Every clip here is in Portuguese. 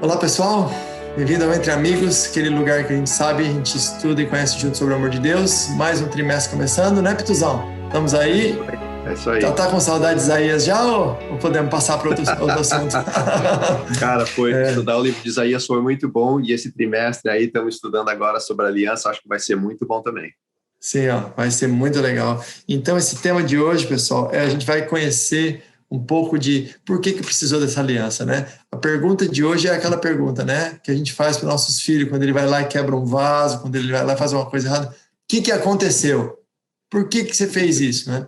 Olá pessoal, bem-vindo ao Entre Amigos, aquele lugar que a gente sabe, a gente estuda e conhece junto sobre o amor de Deus. Mais um trimestre começando, né, Pituzão? Estamos aí? É isso aí. Tá com saudade de Isaías já ou podemos passar para outro assunto? Cara, estudar o livro de Isaías foi muito bom e esse trimestre aí estamos estudando agora sobre a aliança, acho que vai ser muito bom também. Sim, ó, vai ser muito legal. Então esse tema de hoje, pessoal, a gente vai conhecer um pouco de por que precisou dessa aliança, né? A pergunta de hoje é aquela pergunta, né, que a gente faz para os nossos filhos quando ele vai lá e quebra um vaso, quando ele vai lá e faz uma coisa errada. O que aconteceu? Por que você fez isso, né?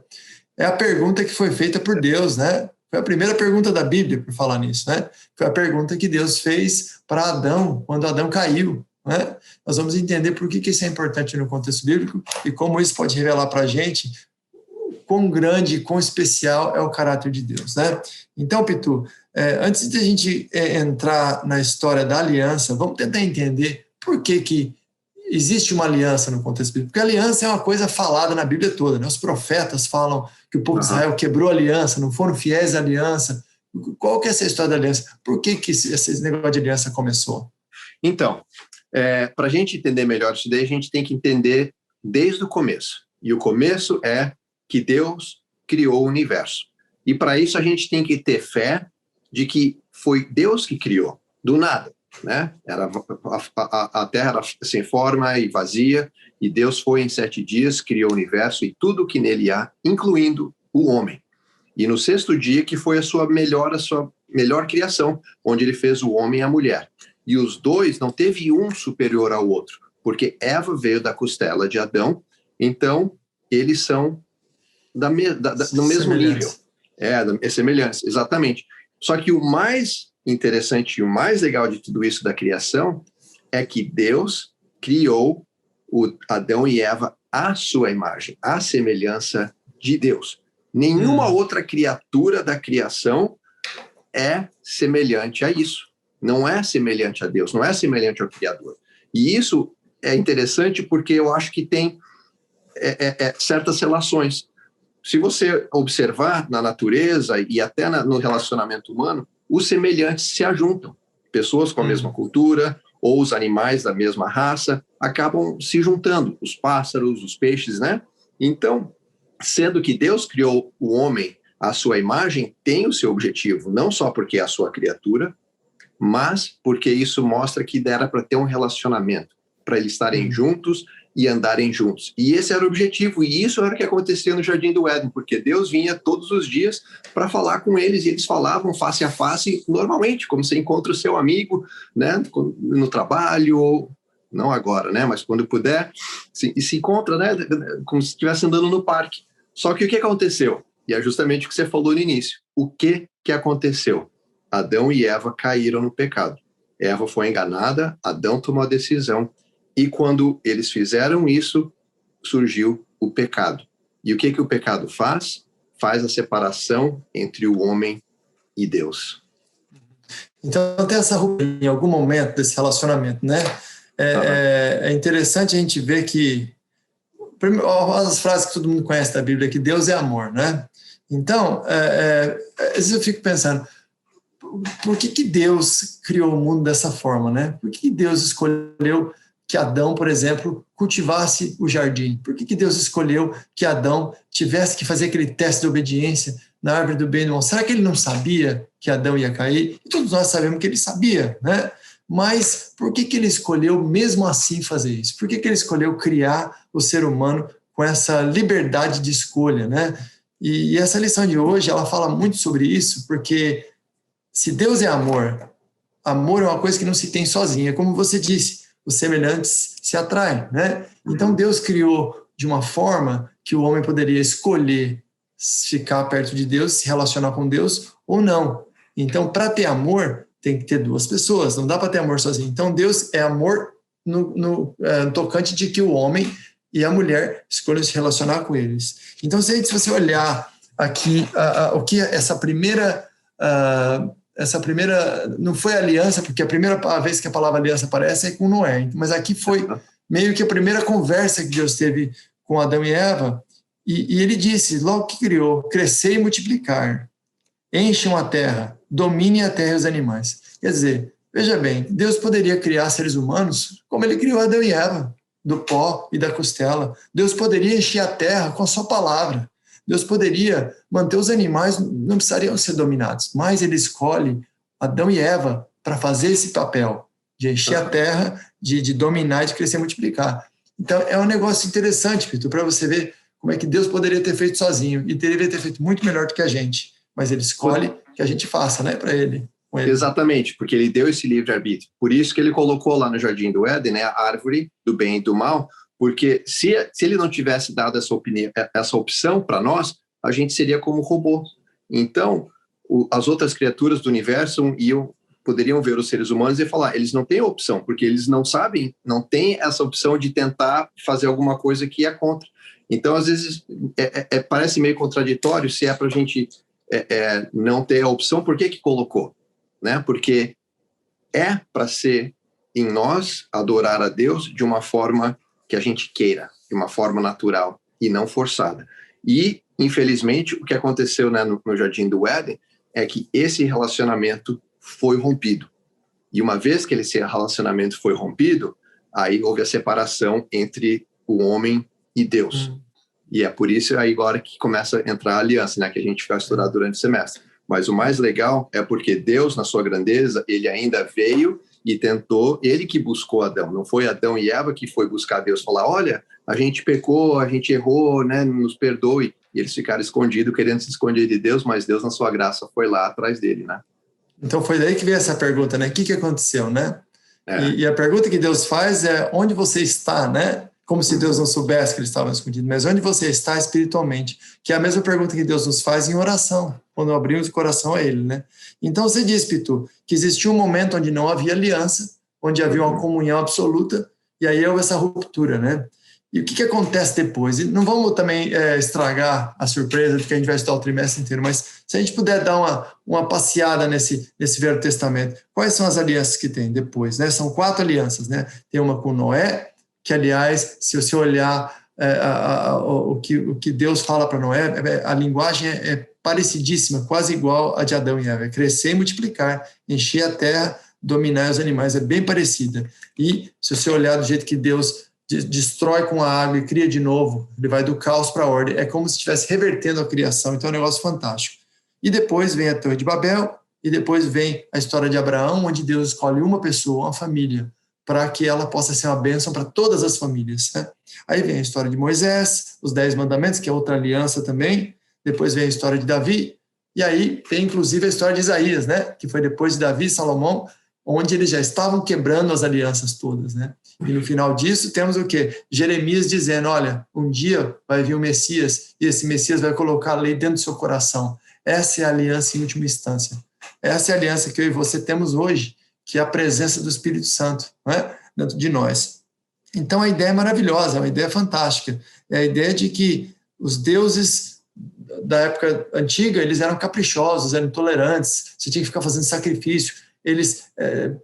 É a pergunta que foi feita por Deus, né? Foi a primeira pergunta da Bíblia, por falar nisso, né? Foi a pergunta que Deus fez para Adão, quando Adão caiu, né? Nós vamos entender por que isso é importante no contexto bíblico e como isso pode revelar para a gente quão grande e quão especial é o caráter de Deus, né? Então, Pitu, antes de a gente entrar na história da aliança, vamos tentar entender por que existe uma aliança no contexto bíblico. Porque a aliança é uma coisa falada na Bíblia toda, né? Os profetas falam que o povo de Israel quebrou a aliança, não foram fiéis à aliança. Qual que é essa história da aliança? Por que esse negócio de aliança começou? Então, para a gente entender melhor isso daí, a gente tem que entender desde o começo. E o começo é que Deus criou o universo. E para isso a gente tem que ter fé de que foi Deus que criou, do nada, né? A Terra era sem forma e vazia, e Deus foi em 7 dias, criou o universo e tudo o que nele há, incluindo o homem. E no 6º dia que foi a sua melhor criação, onde ele fez o homem e a mulher. E os dois, não teve um superior ao outro, porque Eva veio da costela de Adão, então eles são no mesmo nível. É semelhança, exatamente. Só que o mais interessante e o mais legal de tudo isso da criação é que Deus criou o Adão e Eva à sua imagem, à semelhança de Deus. Nenhuma outra criatura da criação é semelhante a isso. Não é semelhante a Deus, não é semelhante ao Criador. E isso é interessante porque eu acho que tem certas relações. Se você observar na natureza e até no relacionamento humano, os semelhantes se ajuntam. Pessoas com a mesma cultura ou os animais da mesma raça acabam se juntando. Os pássaros, os peixes, né? Então, sendo que Deus criou o homem à sua imagem, tem o seu objetivo, não só porque é a sua criatura, mas porque isso mostra que dera para ter um relacionamento, para eles estarem juntos e andarem juntos. E esse era o objetivo, e isso era o que acontecia no Jardim do Éden, porque Deus vinha todos os dias para falar com eles, e eles falavam face a face, normalmente, como você encontra o seu amigo, né, no trabalho, ou não agora, né, mas quando puder, e se encontra, né, como se estivesse andando no parque. Só que o que aconteceu? E é justamente o que você falou no início. O que aconteceu? Adão e Eva caíram no pecado. Eva foi enganada, Adão tomou a decisão, e quando eles fizeram isso, surgiu o pecado. E o que o pecado faz? Faz a separação entre o homem e Deus. Então tem essa ruptura em algum momento desse relacionamento, né? É interessante a gente ver que as frases que todo mundo conhece da Bíblia, que Deus é amor, né? Então, às vezes eu fico pensando, por que Deus criou o mundo dessa forma, né? Por que Deus escolheu que Adão, por exemplo, cultivasse o jardim? Por que Deus escolheu que Adão tivesse que fazer aquele teste de obediência na árvore do bem e do mal? Será que ele não sabia que Adão ia cair? E todos nós sabemos que ele sabia, né? Mas por que ele escolheu mesmo assim fazer isso? Por que ele escolheu criar o ser humano com essa liberdade de escolha, né? E essa lição de hoje, ela fala muito sobre isso, porque se Deus é amor, amor é uma coisa que não se tem sozinha, como você disse, os semelhantes se atraem, né? Então Deus criou de uma forma que o homem poderia escolher ficar perto de Deus, se relacionar com Deus ou não. Então, para ter amor, tem que ter duas pessoas, não dá para ter amor sozinho. Então Deus é amor no tocante de que o homem e a mulher escolhem se relacionar com eles. Então, se você olhar aqui o que essa primeira não foi aliança, porque a primeira vez que a palavra aliança aparece é com Noé, mas aqui foi meio que a primeira conversa que Deus teve com Adão e Eva, e ele disse, logo que criou, crescer e multiplicar, encham a terra, dominem a terra e os animais. Quer dizer, Veja bem, Deus poderia criar seres humanos como ele criou Adão e Eva, do pó e da costela. Deus poderia encher a terra com a sua palavra. Deus poderia manter os animais, não precisariam ser dominados, mas ele escolhe Adão e Eva para fazer esse papel de encher a terra, de dominar, de crescer e multiplicar. Então, é um negócio interessante, Vitor, para você ver como é que Deus poderia ter feito sozinho e deveria ter feito muito melhor do que a gente, mas ele escolhe que a gente faça, né, para ele. Exatamente, porque ele deu esse livre-arbítrio. Por isso que ele colocou lá no Jardim do Éden, né, a árvore do bem e do mal, porque se ele não tivesse dado essa opção para nós, a gente seria como robô. Então, as outras criaturas do universo poderiam ver os seres humanos e falar, eles não têm opção, porque eles não sabem, não têm essa opção de tentar fazer alguma coisa que é contra. Então, às vezes, parece meio contraditório se é para a gente não ter a opção, por que colocou? Né? Porque é para ser em nós adorar a Deus de uma forma que a gente queira, de uma forma natural e não forçada. E, infelizmente, o que aconteceu, né, no Jardim do Éden é que esse relacionamento foi rompido. E uma vez que esse relacionamento foi rompido, aí houve a separação entre o homem e Deus. E é por isso aí agora que começa a entrar a aliança, né, que a gente vai estudar durante o semestre. Mas o mais legal é porque Deus, na sua grandeza, ele ainda veio e tentou, ele que buscou Adão. Não foi Adão e Eva que foi buscar Deus, falar, olha, a gente pecou, a gente errou, né, nos perdoe. E eles ficaram escondidos, querendo se esconder de Deus, mas Deus, na sua graça, foi lá atrás dele, né? Então foi daí que veio essa pergunta, né? O que aconteceu, né? E a pergunta que Deus faz é onde você está, né? Como se Deus não soubesse que eles estavam escondidos, mas onde você está espiritualmente? Que é a mesma pergunta que Deus nos faz em oração, quando abrimos o coração a Ele, né? Então você diz, Pitu, que existiu um momento onde não havia aliança, onde havia uma comunhão absoluta, e aí houve essa ruptura, né? E o que acontece depois? E não vamos também estragar a surpresa de que a gente vai estudar o trimestre inteiro, mas se a gente puder dar uma passeada nesse Velho Testamento, quais são as alianças que tem depois, né? São 4 alianças, né? Tem uma com Noé, que, aliás, se você olhar o que Deus fala para Noé, a linguagem é parecidíssima, quase igual a de Adão e Eva. É crescer e multiplicar, encher a terra, dominar os animais, é bem parecida. E se você olhar do jeito que Deus destrói com a água e cria de novo, ele vai do caos para a ordem, é como se estivesse revertendo a criação, então é um negócio fantástico. E depois vem a Torre de Babel, e depois vem a história de Abraão, onde Deus escolhe uma pessoa, uma família, para que ela possa ser uma bênção para todas as famílias, né? Aí vem a história de Moisés, os 10 mandamentos, que é outra aliança também, depois vem a história de Davi, e aí tem inclusive a história de Isaías, né? Que foi depois de Davi e Salomão, onde eles já estavam quebrando as alianças todas, né? E no final disso temos o quê? Jeremias dizendo, olha, um dia vai vir o Messias, e esse Messias vai colocar a lei dentro do seu coração. Essa é a aliança em última instância. Essa é a aliança que eu e você temos hoje, que é a presença do Espírito Santo, né, dentro de nós. Então, a ideia é maravilhosa, é uma ideia fantástica. É a ideia de que os deuses da época antiga, eles eram caprichosos, eram intolerantes, você tinha que ficar fazendo sacrifício, eles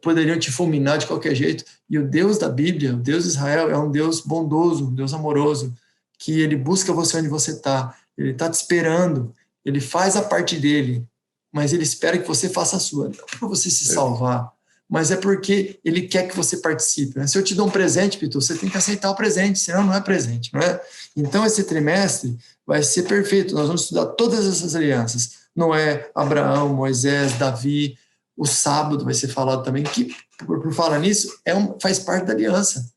poderiam te fulminar de qualquer jeito. E o Deus da Bíblia, o Deus de Israel, é um Deus bondoso, um Deus amoroso, que ele busca você onde você está, ele está te esperando, ele faz a parte dele, mas ele espera que você faça a sua, não para você se salvar, mas é porque ele quer que você participe, né? Se eu te dou um presente, Pitu, você tem que aceitar o presente, senão não é presente, não é? Então, esse trimestre vai ser perfeito, nós vamos estudar todas essas alianças, Noé, Abraão, Moisés, Davi, o sábado vai ser falado também, que, por falar nisso, faz parte da aliança.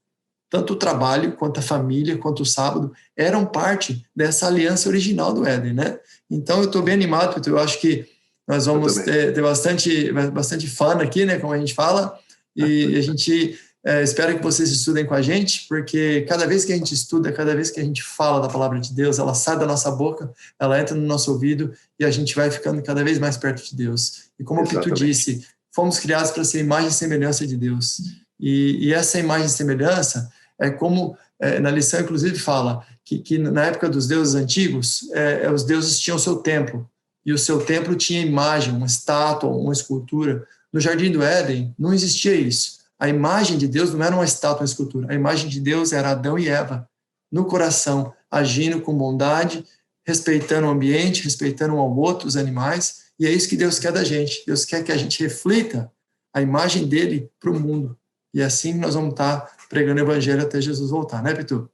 Tanto o trabalho, quanto a família, quanto o sábado, eram parte dessa aliança original do Éden, né? Então, eu estou bem animado, Pitu, eu acho que nós vamos ter bastante fun aqui, né, como a gente fala, e a gente espera que vocês estudem com a gente, porque cada vez que a gente estuda, cada vez que a gente fala da palavra de Deus, ela sai da nossa boca, ela entra no nosso ouvido e a gente vai ficando cada vez mais perto de Deus. E como o Pitu disse, fomos criados para ser imagem e semelhança de Deus. E essa imagem e semelhança é como, na lição inclusive fala, que na época dos deuses antigos, os deuses tinham o seu templo, e o seu templo tinha imagem, uma estátua, uma escultura. No Jardim do Éden não existia isso. A imagem de Deus não era uma estátua, uma escultura. A imagem de Deus era Adão e Eva, no coração, agindo com bondade, respeitando o ambiente, respeitando um ao outro, os animais. E é isso que Deus quer da gente. Deus quer que a gente reflita a imagem dele para o mundo. E assim nós vamos estar pregando o evangelho até Jesus voltar, né, Pitu?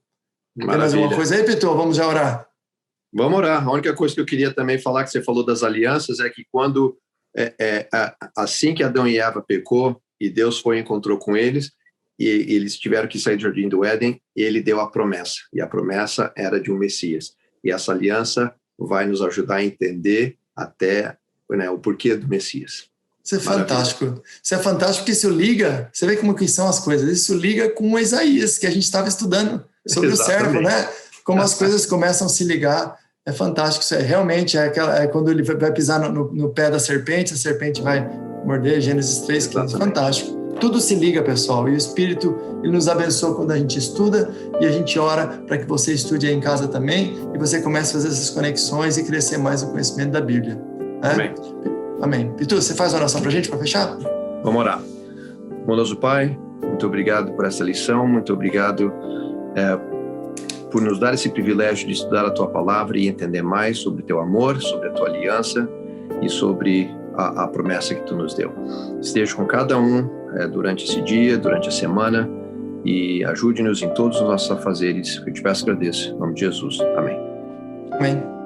Tem mais alguma coisa aí, Pitu? Vamos já orar. Vamos orar. A única coisa que eu queria também falar, que você falou das alianças, é que quando, assim que Adão e Eva pecou, e Deus foi e encontrou com eles, e eles tiveram que sair do Jardim do Éden, ele deu a promessa, e a promessa era de um Messias. E essa aliança vai nos ajudar a entender até, né, o porquê do Messias. Isso é fantástico. Isso é fantástico porque isso liga, você vê como que são as coisas, isso liga com o Isaías, que a gente estava estudando sobre o servo, né? Como as coisas começam a se ligar. É fantástico. Isso realmente quando ele vai pisar no pé da serpente, a serpente vai morder, Gênesis 3, que é fantástico. Tudo se liga, pessoal, e o Espírito ele nos abençoa quando a gente estuda, e a gente ora para que você estude aí em casa também, e você comece a fazer essas conexões e crescer mais no conhecimento da Bíblia. Né? Amém. Amém. Pitu, você faz uma oração para a gente, para fechar? Vamos orar. Bondoso Pai, muito obrigado por essa lição, muito obrigado por nos dar esse privilégio de estudar a Tua Palavra e entender mais sobre Teu amor, sobre a Tua aliança e sobre a promessa que Tu nos deu. Esteja com cada um durante esse dia, durante a semana, e ajude-nos em todos os nossos afazeres. Eu te peço e agradeço. Em nome de Jesus. Amém. Amém.